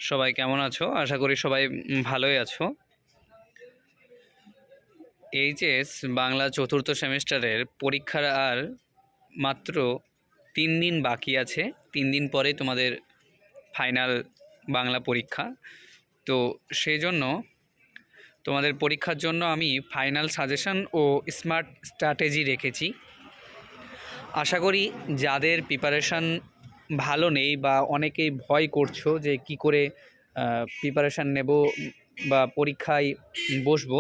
সবাই কেমন আছো? আশা করি সবাই ভালোই আছো। এইচএস বাংলা চতুর্থ সেমিস্টারের পরীক্ষার আর মাত্র 3 দিন বাকি আছে। 3 দিন পরে তোমাদের ফাইনাল বাংলা পরীক্ষা। তো সেই জন্য তোমাদের পরীক্ষার জন্য আমি ফাইনাল সাজেশন ও স্মার্ট স্ট্র্যাটেজি রেখেছি। আশা করি যাদের প্রিপারেশান ভালো নেই বা অনেকেই ভয় করছো যে কি করে প্রিপারেশান নেব বা পরীক্ষায় বসবো,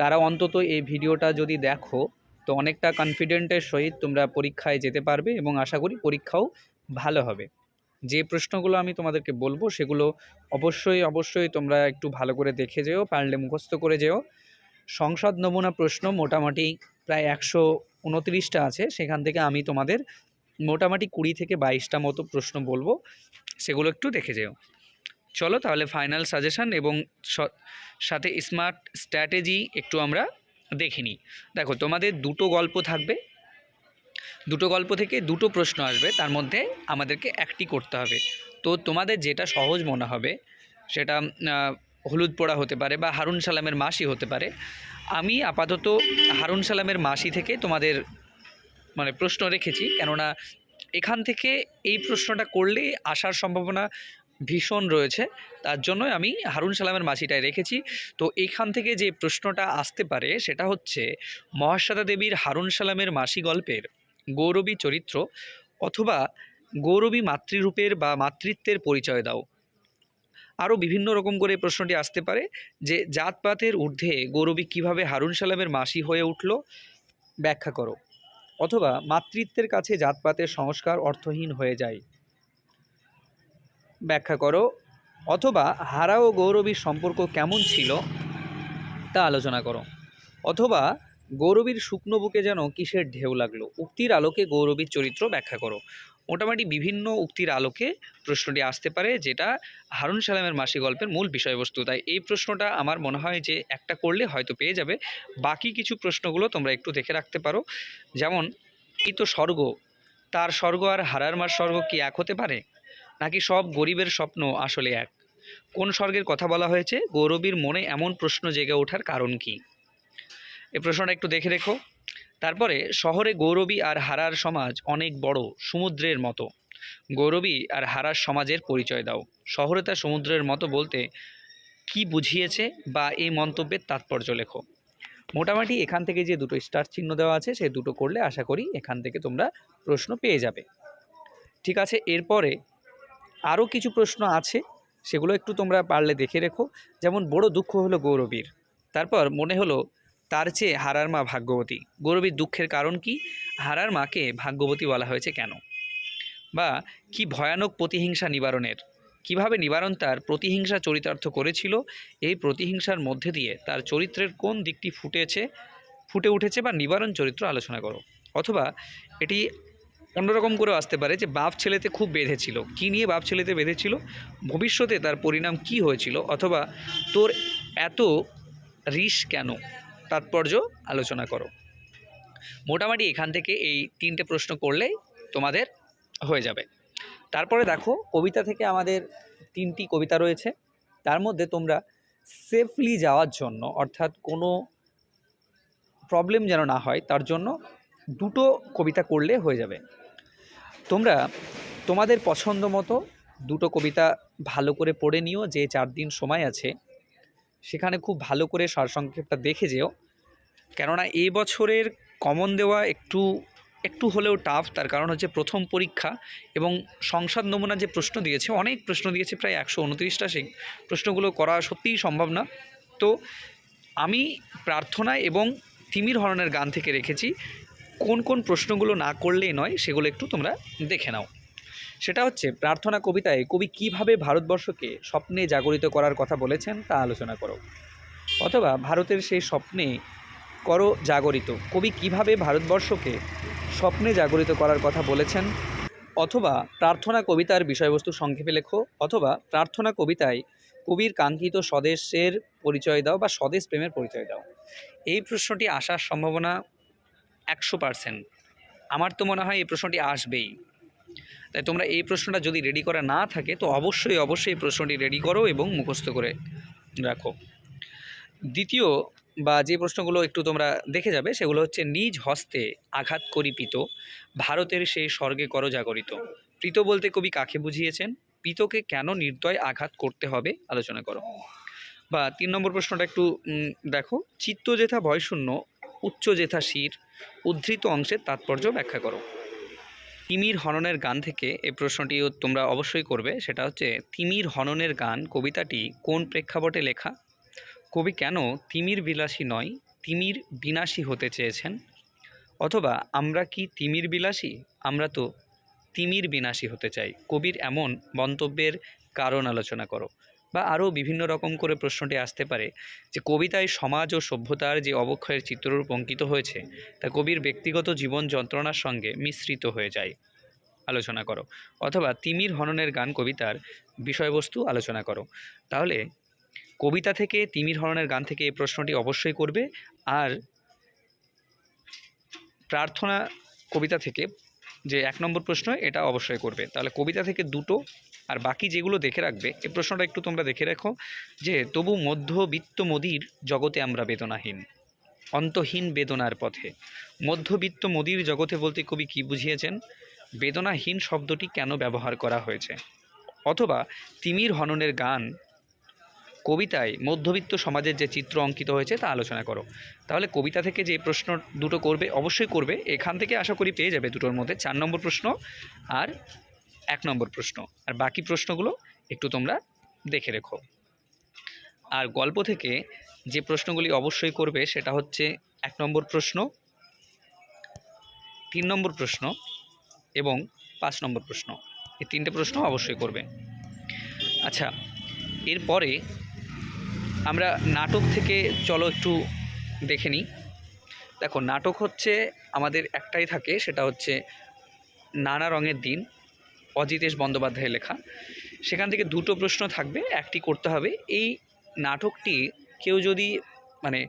তারা অন্তত এই ভিডিওটা যদি দেখো তো অনেকটা কনফিডেন্টের সহিত তোমরা পরীক্ষায় যেতে পারবে এবং আশা করি পরীক্ষাও ভালো হবে। যে প্রশ্নগুলো আমি তোমাদেরকে বলবো সেগুলো অবশ্যই তোমরা একটু ভালো করে দেখে যেও, পারলে মুখস্থ করে যেও। সংসদ নমুনা প্রশ্ন মোটামুটি প্রায় 129টা আছে, সেখান থেকে আমি তোমাদের মোটামুটি 20 থেকে 22টা মতো প্রশ্ন বলবো, সেগুলো একটু দেখে যেও। চলো তাহলে ফাইনাল সাজেশন এবং সাথে স্মার্ট স্ট্র্যাটেজি একটু আমরা দেখে নিই। দেখো, তোমাদের দুটো গল্প থাকবে, দুটো গল্প থেকে দুটো প্রশ্ন আসবে, তার মধ্যে আমাদেরকে একটি করতে হবে। তো তোমাদের যেটা সহজ মনে হবে সেটা হলুদ পোড়া হতে পারে বা হারুন সালামের মাসি হতে পারে। আমি আপাতত হারুন সালামের মাসি থেকে তোমাদের প্রশ্ন রেখেছি, কেননা এখান থেকে এই প্রশ্নটা করলে আসার সম্ভাবনা ভীষণ রয়েছে, তার জন্যই আমি হারুন সালামের মাসিটাই রেখেছি। তো এখান থেকে যে প্রশ্নটা আসতে পারে সেটা হচ্ছে মহাশ্বেতা দেবীর হারুন সালামের মাসি গল্পের গৌরবী চরিত্র অথবা গৌরবী মাতৃরূপের বা মাতৃত্বের পরিচয় দাও। আরও বিভিন্ন রকম করে প্রশ্নটি আসতে পারে যে জাতপাতের ঊর্ধ্বে গৌরবী কীভাবে হারুন সালামের মাসি হয়ে উঠল, ব্যাখ্যা করো। অথবা মাতৃত্বের কাছে জাতপাতের সংস্কার অর্থহীন হয়ে যায়, ব্যাখ্যা করো। অথবা হারা ও গৌরবীর সম্পর্ক কেমন ছিল তা আলোচনা করো। অথবা গৌরবীর শুকনো বুকে যেন কিসের ঢেউ লাগলো, উক্তির আলোকে গৌরবীর চরিত্র ব্যাখ্যা করো। মোটামুটি বিভিন্ন উক্তির আলোকে প্রশ্নটি আসতে পারে, যেটা হারুন সালামের মাসি গল্পের মূল বিষয়বস্তু। তাই এই প্রশ্নটা আমার মনে হয় যে একটা করলে হয়তো পেয়ে যাবে। বাকি কিছু প্রশ্নগুলো তোমরা একটু দেখে রাখতে পারো, যেমন এই তো স্বর্গ, তার স্বর্গ আর হারার মার স্বর্গ কি এক হতে পারে, নাকি সব গরিবের স্বপ্ন আসলে এক? কোন স্বর্গের কথা বলা হয়েছে? গৌরবীর মনে এমন প্রশ্ন জেগে ওঠার কারণ কি? এই প্রশ্নটা একটু দেখে রেখো। তারপরে শহরে গৌরবী আর হারার সমাজ অনেক বড় সমুদ্রের মতো, গৌরবী আর হারার সমাজের পরিচয় দাও। শহরে তা সমুদ্রের মতো বলতে কি বুঝিয়েছে বা এই মন্তব্যের তাৎপর্য লেখো। মোটামুটি এখান থেকে যে দুটো স্টার চিহ্ন দেওয়া আছে সেই দুটো করলে আশা করি এখান থেকে তোমরা প্রশ্ন পেয়ে যাবে। ঠিক আছে, এরপরে আরও কিছু প্রশ্ন আছে, সেগুলো একটু তোমরা পারলে দেখে রেখো। যেমন বড় দুঃখ হলো গৌরবীর, তারপর মনে হলো তার চেয়ে হারার মা ভাগ্যবতী। গৌরবীর দুঃখের কারণ কি? হারার মাকে ভাগ্যবতী বলা হয়েছে কেন? বা কি ভয়ানক প্রতিহিংসা নিবারণের, কিভাবে নিবারণ তার প্রতিহিংসা চরিতার্থ করেছিল, এই প্রতিহিংসার মধ্যে দিয়ে তার চরিত্রের কোন দিকটি ফুটে উঠেছে বা নিবারণ চরিত্র আলোচনা করো। অথবা এটি অন্যরকম করেও আসতে পারে যে বাপ ছেলেতে খুব বেঁধেছিল, কী নিয়ে বাপ ছেলেতে বেঁধেছিল, ভবিষ্যতে তার পরিণাম কি হয়েছিল, অথবা তোর এত রিস কেন, তাৎপর্য আলোচনা করো। মোটামুটি এখান থেকে এই 3টে প্রশ্ন করলেই তোমাদের হয়ে যাবে। তারপরে দেখো, কবিতা থেকে আমাদের 3টি কবিতা রয়েছে, তার মধ্যে তোমরা সেফলি যাওয়ার জন্য, অর্থাৎ কোনো প্রবলেম যেন না হয় তার জন্য 2টো কবিতা করলে হয়ে যাবে। তোমরা তোমাদের পছন্দ মতো 2টো কবিতা ভালো করে পড়ে নিও, যে 4 দিন সময় আছে সেখানে খুব ভালো করে সারসংক্ষেপটা দেখে যেও, কেননা এই বছরের কমন দেওয়া একটু হলেও টাফ। তার কারণ হচ্ছে প্রথম পরীক্ষা এবং সংসদ নমুনা যে প্রশ্ন দিয়েছে, অনেক প্রশ্ন দিয়েছে, প্রায় 129টা, সেই প্রশ্নগুলো করা সত্যিই সম্ভব না। তো আমি প্রার্থনা এবং তিমির হরনের গান থেকে রেখেছি কোন কোন প্রশ্নগুলো না করলেই নয়, সেগুলো একটু তোমরা দেখে নাও। সেটা হচ্ছে, প্রার্থনা কবিতায় কবি কিভাবে ভারতবর্ষকে স্বপ্নে জাগরিত করার কথা বলেছেন তা আলোচনা করো। অথবা ভারতের সেই স্বপ্নে করো জাগরিত, কবি কিভাবে ভারতবর্ষকে স্বপ্নে জাগরিত করার কথা বলেছেন। অথবা প্রার্থনা কবিতার বিষয়বস্তু সংক্ষেপে লেখো। অথবা প্রার্থনা কবিতায় কবির কাঙ্ক্ষিত স্বদেশের পরিচয় দাও বা স্বদেশ প্রেমের পরিচয় দাও। এই প্রশ্নটি আসার সম্ভাবনা 100%। আমার তো মনে হয় এই প্রশ্নটি আসবেই। তাই তোমরা এই প্রশ্নটা যদি রেডি করা না থাকে তো অবশ্যই এই প্রশ্নটি রেডি করো এবং মুখস্থ করে রাখো। দ্বিতীয় বা যে প্রশ্নগুলো একটু তোমরা দেখে যাবে সেগুলো হচ্ছে, নিজ হস্তে আঘাত করি পিত, ভারতের সেই স্বর্গে করো জাগরিত। প্রীত বলতে কবি কাকে বুঝিয়েছেন? পিতকে কেন নির্দয় আঘাত করতে হবে আলোচনা করো। বা 3 নম্বর প্রশ্নটা একটু দেখো, চিত্ত যেথা ভয়শূন্য, উচ্চ যেথা শির, উদ্ধৃত অংশের তাৎপর্য ব্যাখ্যা করো। তিমির হননের গান থেকে এই প্রশ্নটিও তোমরা অবশ্যই করবে। সেটা হচ্ছে, তিমির হননের গান কবিতাটি কোন প্রেক্ষাপটে লেখা? কবি কেন তিমির বিলাসী নয় তিমির বিনাশী হতে চেয়েছেন? অথবা আমরা কি তিমির বিলাসী? আমরা তো তিমির বিনাশী হতে চাই। কবির এমন মন্তব্যের কারণ আলোচনা করো। বা আরও বিভিন্ন রকম করে প্রশ্নটি আসতে পারে যে, কবিতায় সমাজ ও সভ্যতার যে অবক্ষয়ের চিত্ররূপ অঙ্কিত হয়েছে তা কবির ব্যক্তিগত জীবন যন্ত্রণার সঙ্গে মিশ্রিত হয়ে যায়, আলোচনা করো। অথবা তিমির হননের গান কবিতার বিষয়বস্তু আলোচনা করো। তাহলে কবিতা থেকে তিমির হননের গান থেকে এই প্রশ্নটি অবশ্যই করবে। আর প্রার্থনা কবিতা থেকে যে 1 নম্বর প্রশ্ন এটা অবশ্যই করবে। তাহলে কবিতা থেকে 2টো, আর বাকি যেগুলো দেখে রাখবে এই প্রশ্নটা একটু তোমরা দেখে রাখো যে, তবু মধ্যবিত্ত মোদির জগতে আমরা বেদনাহীন, অন্তহীন বেদনার পথে। মধ্যবিত্ত মোদির জগতে বলতে কবি কী বুঝিয়েছেন? বেদনাহীন শব্দটি কেন ব্যবহার করা হয়েছে? অথবা তিমির হননের গান কবিতায় মধ্যবিত্ত সমাজের যে চিত্র অঙ্কিত হয়েছে তা আলোচনা করো। তাহলে কবিতা থেকে যে প্রশ্ন 2টো করবে অবশ্যই করবে, এখান থেকে আশা করি পেয়ে যাবে 2টোর মধ্যে 4 নম্বর প্রশ্ন আর 1 নম্বর প্রশ্ন। আর বাকি প্রশ্নগুলো একটু তোমরা দেখে রেখো। আর গল্প থেকে যে প্রশ্নগুলি অবশ্যই করবে সেটা হচ্ছে 1 নম্বর প্রশ্ন, 3 নম্বর প্রশ্ন এবং 5 নম্বর প্রশ্ন। এই 3টে প্রশ্ন অবশ্যই করবে। আচ্ছা, এরপরে আমরা নাটক থেকে চলো একটু দেখে নিই। দেখো, নাটক হচ্ছে আমাদের একটাই থাকে, সেটা হচ্ছে নানা রঙের দিন, অজিতেশ বন্দ্যোপাধ্যায়ের লেখা। সেখান থেকে 2টো প্রশ্ন থাকবে, একটি করতে হবে। এই নাটকটি কেউ যদি মানে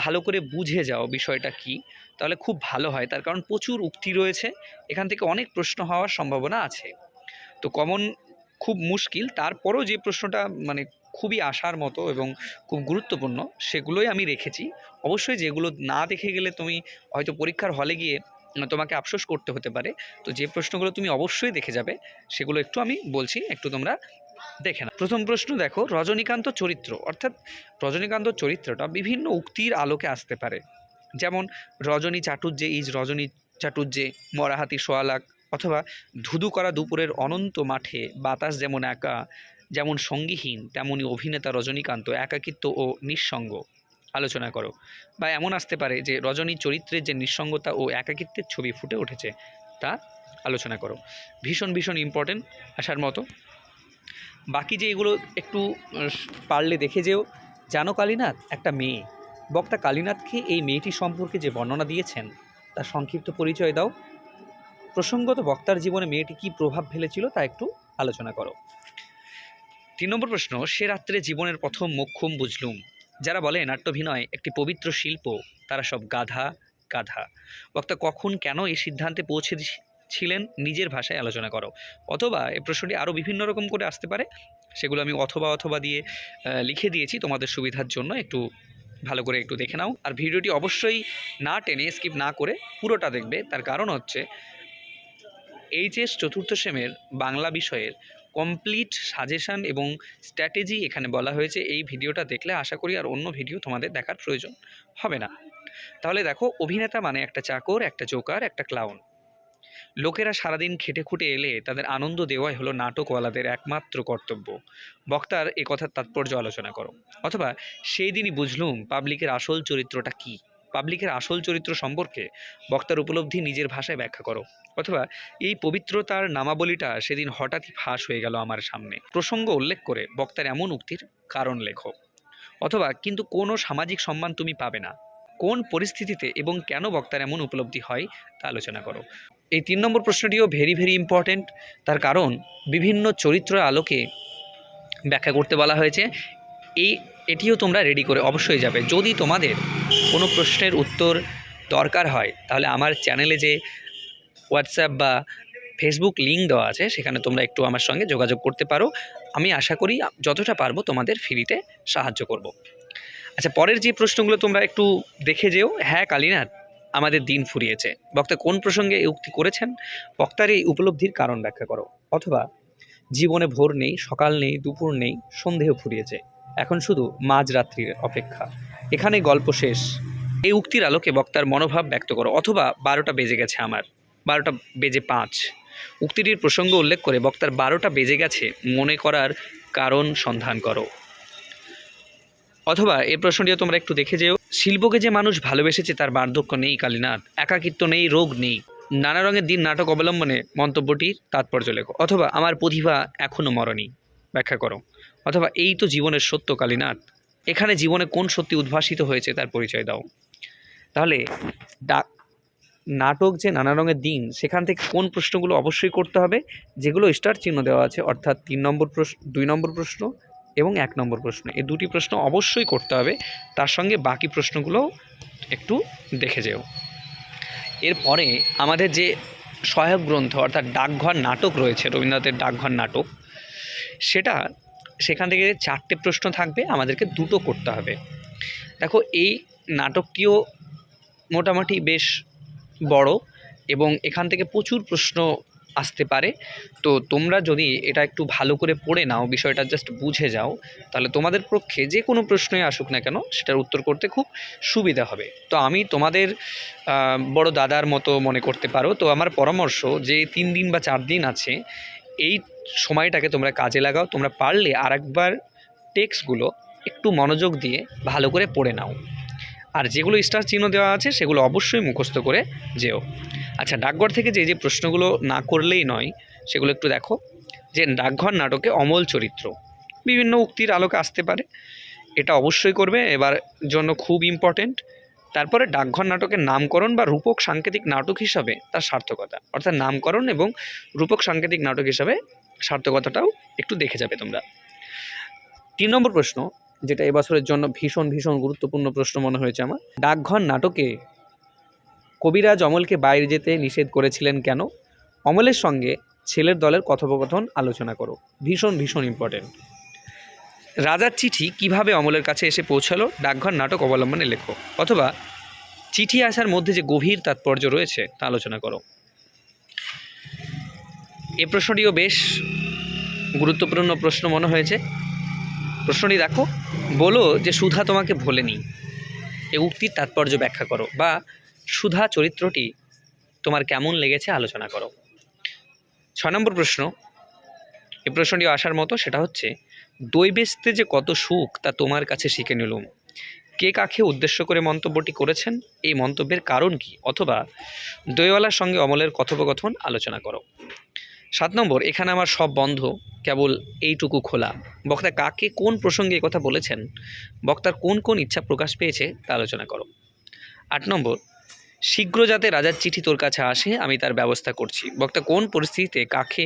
ভালো করে বুঝে যাও বিষয়টা কি, তাহলে খুব ভালো হয়। তার কারণ প্রচুর উক্তি রয়েছে, এখান থেকে অনেক প্রশ্ন হওয়ার সম্ভাবনা আছে। তো কমন খুব মুশকিল, তারপরও যে প্রশ্নটা মানে খুবই আসার মতো এবং খুব গুরুত্বপূর্ণ সেগুলোই আমি রেখেছি। অবশ্যই যেগুলো না দেখে গেলে তুমি হয়তো পরীক্ষার হলে গিয়ে তোমাকে আফসোস করতে হতে পারে। তো যে প্রশ্নগুলো তুমি অবশ্যই দেখে যাবে সেগুলো একটু আমি বলছি, একটু তোমরা দেখে না। প্রথম প্রশ্ন দেখো, রজনীকান্ত চরিত্র, অর্থাৎ রজনীকান্ত চরিত্রটা বিভিন্ন উক্তির আলোকে আসতে পারে। যেমন রজনী চাটুর্যে ইজ রজনী চাটুর্যে, মরাহাতি সোয়ালাক। অথবা ধুধু করা দুপুরের অনন্ত মাঠে বাতাস যেমন একা, যেমন সঙ্গীহীন তেমনি অভিনেতা রজনীকান্ত একাকিত্ব ও নিঃসঙ্গ, আলোচনা করো। বা এমন আসতে পারে যে, রজনী চরিত্রের যে নিঃসঙ্গতা ও একাকিত্বের ছবি ফুটে উঠেছে তা আলোচনা করো। ভীষণ ইম্পর্টেন্ট আসার মতো। বাকি যে এগুলো একটু পারলে দেখে যেও। জানো কালীনাথ একটা মেয়ে, বক্তা কালীনাথকে এই মেয়েটি সম্পর্কে যে বর্ণনা দিয়েছেন তার সংক্ষিপ্ত পরিচয় দাও। প্রসঙ্গত বক্তার জীবনে মেয়েটি কী প্রভাব ফেলেছিল তা একটু আলোচনা করো। 3 নম্বর প্রশ্ন, সে রাত্রে জীবনের প্রথম মোক্ষম বুঝলুম। যারা বলে নাট্যাভিনয় একটি পবিত্র শিল্প, তারা সব গাধা। বক্তা কখন কেন এই সিদ্ধান্তে পৌঁছেছিলেন নিজের ভাষায় আলোচনা করো। অথবা এই প্রশ্নটি আরও বিভিন্ন রকম করে আসতে পারে, সেগুলো আমি অথবা দিয়ে লিখে দিয়েছি তোমাদের সুবিধার জন্য। একটু ভালো করে একটু দেখে নাও। আর ভিডিওটি অবশ্যই না টেনে স্কিপ না করে পুরোটা দেখবে। তার কারণ হচ্ছে এইচএস চতুর্থ সেমের বাংলা বিষয়ের কমপ্লিট সাজেশান এবং স্ট্র্যাটেজি এখানে বলা হয়েছে। এই ভিডিওটা দেখলে আশা করি আর অন্য ভিডিও তোমাদের দেখার প্রয়োজন হবে না। তাহলে দেখো, অভিনেতা মানে একটা চাকর, একটা জোকার, একটা ক্লাউন। লোকেরা সারাদিন খেটে খুঁটে এলে তাদের আনন্দ দেওয়াই হলো নাটকওয়ালাদের একমাত্র কর্তব্য। বক্তার এ কথার তাৎপর্য আলোচনা করো। অথবা সেই দিনই বুঝলুম পাবলিকের আসল চরিত্রটা কী। পাবলিকের আসল চরিত্র সম্পর্কে বক্তার উপলব্ধি নিজের ভাষায় ব্যাখ্যা করো। অথবা এই পবিত্রতার নামাবলীটা সেদিন হঠাৎই ফাঁস হয়ে গেল আমার সামনে। প্রসঙ্গ উল্লেখ করে বক্তার এমন উক্তির কারণ লেখো। অথবা কিন্তু কোনো সামাজিক সম্মান তুমি পাবে না, কোন পরিস্থিতিতে এবং কেন বক্তার এমন উপলব্ধি হয় তা আলোচনা করো। এই 3 নম্বর প্রশ্নটিও ভেরি ইম্পর্ট্যান্ট। তার কারণ বিভিন্ন চরিত্রের আলোকে ব্যাখ্যা করতে বলা হয়েছে। এটিও তোমরা রেডি করে অবশ্যই যাবে। যদি তোমাদের কোনো প্রশ্নের উত্তর দরকার হয় তাহলে আমার চ্যানেলে যে হোয়াটসঅ্যাপ বা ফেসবুক লিঙ্ক দেওয়া আছে, সেখানে তোমরা একটু আমার সঙ্গে যোগাযোগ করতে পারো। আমি আশা করি যতটা পারবো তোমাদের ফ্রিতে সাহায্য করব। আচ্ছা, পরের যে প্রশ্নগুলো তোমরা একটু দেখে যেও। হ্যাঁ কালীনাথ, আমাদের দিন ফুরিয়েছে। বক্তা কোন প্রসঙ্গে এই উক্তি করেছেন? বক্তার এই উপলব্ধির কারণ ব্যাখ্যা করো। অথবা জীবনে ভোর নেই, সকাল নেই, দুপুর নেই, সন্ধেও ফুরিয়েছে, এখন শুধু মাঝরাত্রির অপেক্ষা, এখানে গল্প শেষ। এই উক্তির আলোকে বক্তার মনোভাব ব্যক্ত করো। অথবা 12টা বেজে গেছে আমার, 12টা বেজে 5। উক্তিটির প্রসঙ্গ উল্লেখ করে বক্তার 12টা বেজে গেছে মনে করার কারণ সন্ধান করো। অথবা এই প্রশ্নটিও তোমরা একটু দেখে যেও। শিল্পকে যে মানুষ ভালোবেসেছে তার বার্ধক্য নেই কালীনাথ, একাকিত্ব নেই, রোগ নেই। নানা রঙের দিন নাটক অবলম্বনে মন্তব্যটির তাৎপর্য লেখো। অথবা আমার প্রতিভা এখনও মরেনি, ব্যাখ্যা করো। অথবা এই তো জীবনের সত্য কালীনাথ, এখানে জীবনে কোন সত্যি উদ্ভাসিত হয়েছে তার পরিচয় দাও। তাহলে নাটক যে নানা রঙের দিন, সেখান থেকে কোন প্রশ্নগুলো অবশ্যই করতে হবে, যেগুলো স্টার চিহ্ন দেওয়া আছে, অর্থাৎ 3 নম্বর প্রশ্ন, 2 নম্বর প্রশ্ন এবং 1 নম্বর প্রশ্ন, এই দুটি প্রশ্ন অবশ্যই করতে হবে। তার সঙ্গে বাকি প্রশ্নগুলো একটু দেখে যেও। এরপরে আমাদের যে সহায়ক গ্রন্থ অর্থাৎ ডাকঘর নাটক রয়েছে, রবীন্দ্রনাথের ডাকঘর নাটক, সেখান থেকে 4টে প্রশ্ন থাকবে, আমাদেরকে 2টো করতে হবে। দেখো, এই নাটকটিও মোটামুটি বেশ বড় এবং এখান থেকে প্রচুর প্রশ্ন আসতে পারে। তো তোমরা যদি এটা একটু ভালো করে পড়ে নাও, বিষয়টা জাস্ট বুঝে যাও, তাহলে তোমাদের পক্ষে যে কোনো প্রশ্নই আসুক না কেন সেটার উত্তর করতে খুব সুবিধা হবে। তো আমি তোমাদের বড় দাদার মতো মনে করতে পারো। তো আমার পরামর্শ যে 3 দিন বা 4 দিন আছে, এই সময়টাকে তোমরা কাজে লাগাও। তোমরা পারলে আরেকবার টেক্সটগুলো একটু মনোযোগ দিয়ে ভালো করে পড়ে নাও, আর যেগুলো স্টার চিহ্ন দেওয়া আছে সেগুলো অবশ্যই মুখস্থ করে যেও। আচ্ছা, ডাকঘর থেকে যে প্রশ্নগুলো না করলেই নয় সেগুলো একটু দেখো। যে ডাকঘর নাটকে অমল চরিত্র বিভিন্ন উক্তির আলোকে আসতে পারে, এটা অবশ্যই করবে, এবার জন্য খুব ইম্পর্টেন্ট। তারপরে ডাকঘর নাটকের নামকরণ বা রূপক সাংকেতিক নাটক হিসাবে তার সার্থকতা, অর্থাৎ নামকরণ এবং রূপক সাংকেতিক নাটক হিসাবে সার্থকতাটাও একটু দেখে যাবে তোমরা। 3 নম্বর প্রশ্ন, যেটা এবছরের জন্য ভীষণ ভীষণ গুরুত্বপূর্ণ প্রশ্ন মনে হয়েছে আমার। ডাকঘর নাটকে কবিরাজ অমলকে বাইরে যেতে নিষেধ করেছিলেন কেন? অমলের সঙ্গে ছেলের দলের কথোপকথন আলোচনা করো। ভীষণ ভীষণ ইম্পর্টেন্ট। রাজার চিঠি কিভাবে অমলের কাছে এসে পৌঁছালো? ডাকঘর নাটক অবলম্বনে লেখো। অথবা চিঠি আসার মধ্যে যে গভীর তাৎপর্য রয়েছে তা আলোচনা করো। এই প্রশ্নটিও বেশ গুরুত্বপূর্ণ প্রশ্ন মনে হয়েছে। প্রশ্নটি দেখো, বলো যে সুধা তোমাকে ভোলেনি, এই উক্তির তাৎপর্য ব্যাখ্যা করো। বা সুধা চরিত্রটি তোমার কেমন লেগেছে আলোচনা করো। 6 নম্বর প্রশ্ন, এই প্রশ্নটি আসার মতো, সেটা হচ্ছে দই বেচতে যে কত সুখ তা তোমার কাছে শিখে নিলুম, কে কাকে উদ্দেশ্য করে মন্তব্যটি করেছেন, এই মন্তব্যের কারণ কি? অথবা দইওয়ালার সঙ্গে অমলের কথোপকথন আলোচনা করো। 7 নম্বর, এখানে আমার সব বন্ধ, কেবল এইটুকু খোলা, বক্তা কাকে কোন প্রসঙ্গে কথা বলেছেন, বক্তার কোন কোন ইচ্ছা প্রকাশ পেয়েছে তা আলোচনা করো। 8 নম্বর, শীঘ্র যাতে রাজার চিঠি তোর কাছে আসে আমি তার ব্যবস্থা করছি, বক্তা কোন পরিস্থিতিতে কাকে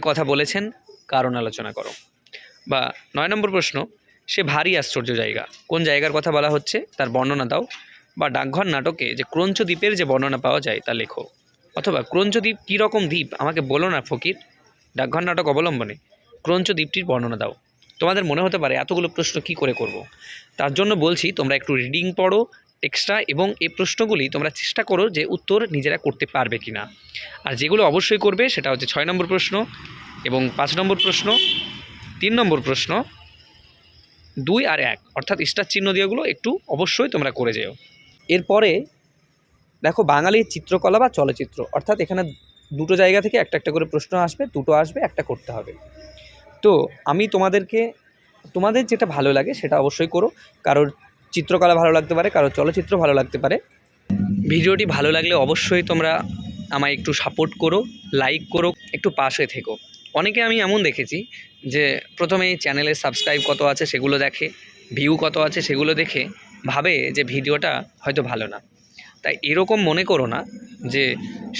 কথা বলেছেন, কারণ আলোচনা করো। বা 9 নম্বর প্রশ্ন, সে ভারী আশ্চর্য জায়গা, কোন জায়গার কথা বলা হচ্ছে তার বর্ণনা দাও। বা ডাকঘর নাটকে যে ক্রঞ্চ দ্বীপের যে বর্ণনা পাওয়া যায় তা লেখো। অথবা ক্রঞ্চ দ্বীপ কী রকম দ্বীপ আমাকে বলো না ফকির, ডাকঘর নাটক অবলম্বনে ক্রঞ্চ দ্বীপটির বর্ণনা দাও। তোমাদের মনে হতে পারে এতগুলো প্রশ্ন কি করে করব, তার জন্য বলছি তোমরা একটু রিডিং পড়ো এক্সট্রা, এবং এই প্রশ্নগুলি তোমরা চেষ্টা করো যে উত্তর নিজেরা করতে পারবে কি না। আর যেগুলো অবশ্যই করবে সেটা হচ্ছে 6 নম্বর প্রশ্ন এবং 5 নম্বর প্রশ্ন, 3 নম্বর প্রশ্ন, 2 আর 1, অর্থাৎ স্টার চিহ্ন দিয়েগুলো একটু অবশ্যই তোমরা করে যেও। এরপরে দেখো, বাঙালির চিত্রকলা বা চলচ্চিত্র, অর্থাৎ এখানে 2টো জায়গা থেকে একটা একটা করে প্রশ্ন আসবে, 2টো আসবে, একটা করতে হবে। তো আমি তোমাদের যেটা ভালো লাগে সেটা অবশ্যই করো। কারোর চিত্রকলা ভালো লাগতে পারে, কারোর চলচ্চিত্র ভালো লাগতে পারে। ভিডিওটি ভালো লাগলে অবশ্যই তোমরা আমায় একটু সাপোর্ট করো, লাইক করো, একটু পাশে থেকো। অনেকে আমি এমন দেখেছি যে প্রথমে চ্যানেলে সাবস্ক্রাইব কত আছে সেগুলো দেখে, ভিউ কত আছে সেগুলো দেখে ভাবে যে ভিডিওটা হয়তো ভালো না। তাই এরকম মনে করো না যে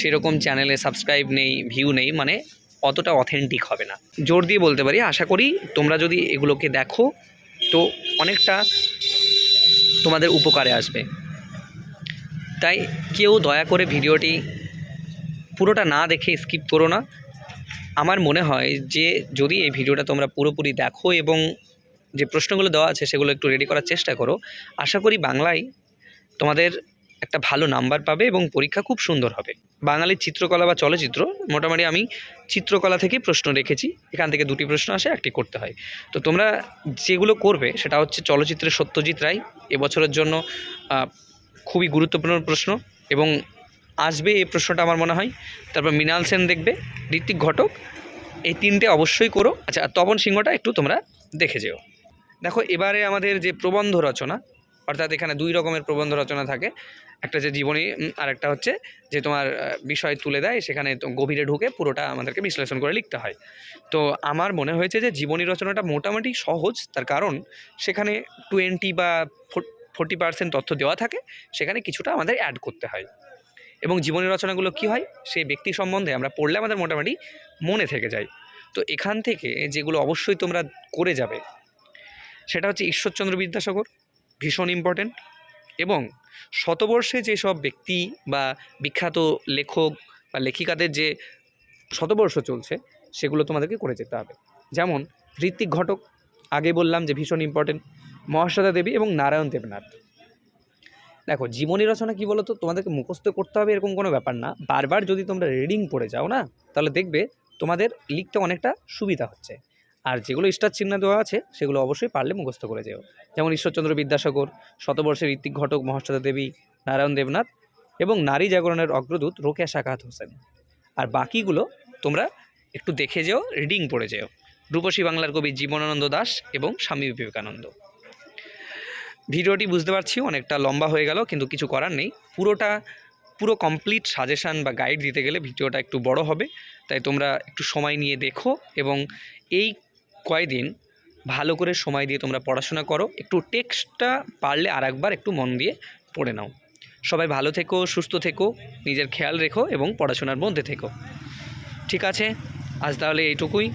সেরকম চ্যানেলে সাবস্ক্রাইব নেই, ভিউ নেই, মানে অতটা অথেন্টিক হবে না। জোর দিয়ে বলতে পারি, আশা করি তোমরা যদি এগুলোকে দেখো তো অনেকটা তোমাদের উপকারে আসবে। তাই কেউ দয়া করে ভিডিওটি পুরোটা না দেখে স্কিপ করো না। আমার মনে হয় যে যদি এই ভিডিওটা তোমরা পুরোপুরি দেখো এবং যে প্রশ্নগুলো দেওয়া আছে সেগুলো একটু রেডি করার চেষ্টা করো, আশা করি বাংলায় তোমাদের একটা ভালো নাম্বার পাবে এবং পরীক্ষা খুব সুন্দর হবে। বাঙালির চিত্রকলা বা চলচ্চিত্র, মোটামুটি আমি চিত্রকলা থেকেই প্রশ্ন রেখেছি, এখান থেকে 2টি প্রশ্ন আসে, 1টি করতে হয়। তো তোমরা যেগুলো করবে সেটা হচ্ছে চলচ্চিত্রের সত্যজিৎ রায় এবছরের জন্য খুবই গুরুত্বপূর্ণ প্রশ্ন এবং আসবে এই প্রশ্নটা আমার মনে হয়। তারপর মৃণাল সেন দেখবে, ঋত্বিক ঘটক, এই 3টে অবশ্যই করো। আচ্ছা, তপন সিংহটা একটু তোমরা দেখে যেও। দেখো এবারে আমাদের যে প্রবন্ধ রচনা, অর্থাৎ এখানে 2 রকমের প্রবন্ধ রচনা থাকে, একটা যে জীবনী আর একটা হচ্ছে যে তোমার বিষয় তুলে দেয়, সেখানে তো গভীরে ঢুকে পুরোটা আমাদেরকে বিশ্লেষণ করে লিখতে হয়। তো আমার মনে হয়েছে যে জীবনী রচনাটা মোটামুটি সহজ, তার কারণ সেখানে 20 বা 40% তথ্য দেওয়া থাকে, সেখানে কিছুটা আমাদের অ্যাড করতে হয়। এবং জীবনী রচনাগুলো কি হয়, সেই ব্যক্তি সম্বন্ধে আমরা পড়লে আমাদের মোটামুটি মনে থেকে যায়। তো এখান থেকে যেগুলো অবশ্যই তোমরা করে যাবে সেটা হচ্ছে ঈশ্বরচন্দ্র বিদ্যাসাগর, ভীষণ ইম্পর্ট্যান্ট। এবং শতবর্ষে যেসব ব্যক্তি বা বিখ্যাত লেখক বা লেখিকাদের যে শতবর্ষ চলছে সেগুলো তোমাদেরকে করে যেতে হবে। যেমন ঋত্বিক ঘটক, আগে বললাম যে ভীষণ ইম্পর্ট্যান্ট, মহাশ্বেতা দেবী এবং নারায়ণ দেবনাথ। দেখো জীবনী রচনা কী বলো তো, তোমাদেরকে মুখস্থ করতে হবে এরকম কোনো ব্যাপার না, বারবার যদি তোমরা রিডিং পড়ে যাও না, তাহলে দেখবে তোমাদের লিখতে অনেকটা সুবিধা হচ্ছে। আর যেগুলো স্টার চিহ্ন দেওয়া আছে সেগুলো অবশ্যই পারলে মুখস্থ করে যেও। যেমন ঈশ্বরচন্দ্র বিদ্যাসাগর, শতবর্ষের ঋত্বিক ঘটক, মহাশ্বেতা দেবী, নারায়ণ দেবনাথ এবং নারী জাগরণের অগ্রদূত রোকেয়া সাখাওয়াত হোসেন। আর বাকিগুলো তোমরা একটু দেখে যেও, রিডিং পড়ে যেও। রূপসী বাংলার কবি জীবনানন্দ দাশ এবং স্বামী বিবেকানন্দ। ভিডিওটি বুঝতে পারছি অনেকটা লম্বা হয়ে গেল, কিন্তু কিছু করার নেই, পুরো কমপ্লিট সাজেশান বা গাইড দিতে গেলে ভিডিওটা একটু বড় হবে। তাই তোমরা একটু সময় নিয়ে দেখো এবং এই কয়েকদিন ভালো করে সময় দিয়ে তোমরা পড়াশোনা করো। একটু টেক্সটটা পারলে আরেকবার একটু মন দিয়ে পড়ে নাও। সবাই ভালো থেকো, সুস্থ থেকো, নিজের খেয়াল রেখো এবং পড়াশোনার মধ্যে থেকো। ঠিক আছে, আজ তাহলে এইটুকুই।